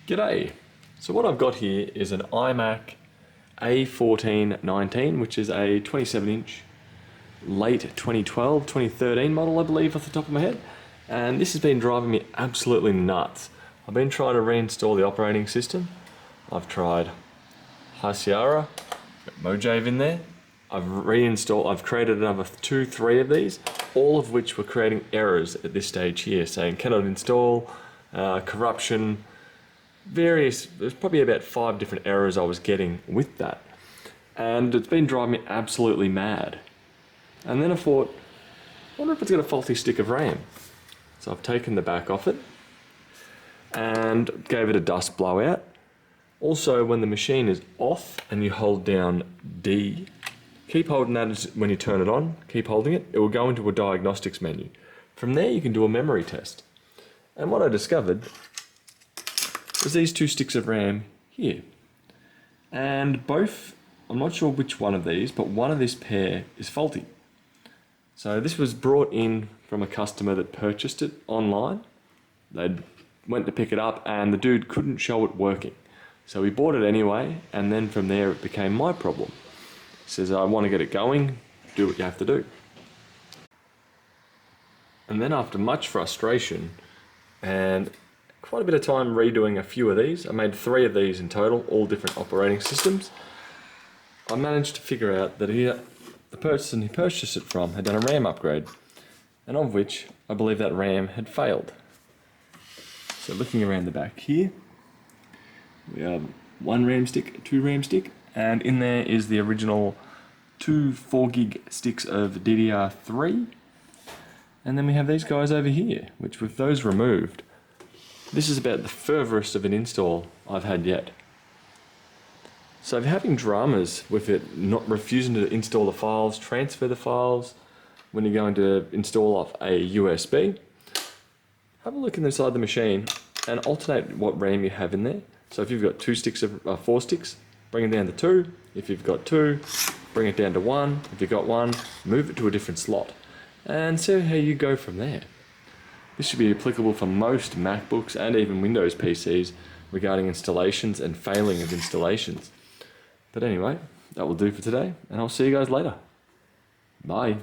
G'day. So what I've got here is an iMac A1419, which is a 27-inch late 2012, 2013 model, I believe, off the top of my head. And this has been driving me absolutely nuts. I've been trying to reinstall the operating system. I've tried High Sierra, got Mojave in there. I've created another 3 of these, all of which were creating errors at this stage here, saying cannot install, corruption, there's probably about 5 different errors I was getting with that. And it's been driving me absolutely mad. And then I thought, I wonder if it's got a faulty stick of RAM. So I've taken the back off it and gave it a dust blowout. Also, when the machine is off and you hold down D, keep holding that when you turn it on, keep holding it, it will go into a diagnostics menu. From there you can do a memory test. And what I discovered was these 2 sticks of RAM here. And both, I'm not sure which one of these, but one of this pair is faulty. So this was brought in from a customer that purchased it online. They went to pick it up and the dude couldn't show it working. So he bought it anyway, and then from there it became my problem. He says, I want to get it going, do what you have to do. And then after much frustration and quite a bit of time redoing a few of these, I made 3 of these in total, all different operating systems. I managed to figure out that the person he purchased it from had done a RAM upgrade, and of which I believe that RAM had failed. So looking around the back here, we have 1 RAM stick, 2 RAM stick, and in there is the original 2 4GB sticks of DDR3. And then we have these guys over here, which with those removed, this is about the furthest of an install I've had yet. So if you're having dramas with it not refusing to install the files, transfer the files, when you're going to install off a USB, have a look inside the machine and alternate what RAM you have in there. So if you've got 4 sticks, bring it down to 2. If you've got 2, bring it down to 1. If you've got 1, move it to a different slot. And see how you go from there. This should be applicable for most MacBooks and even Windows PCs regarding installations and failing of installations. But anyway, that will do for today, and I'll see you guys later. Bye.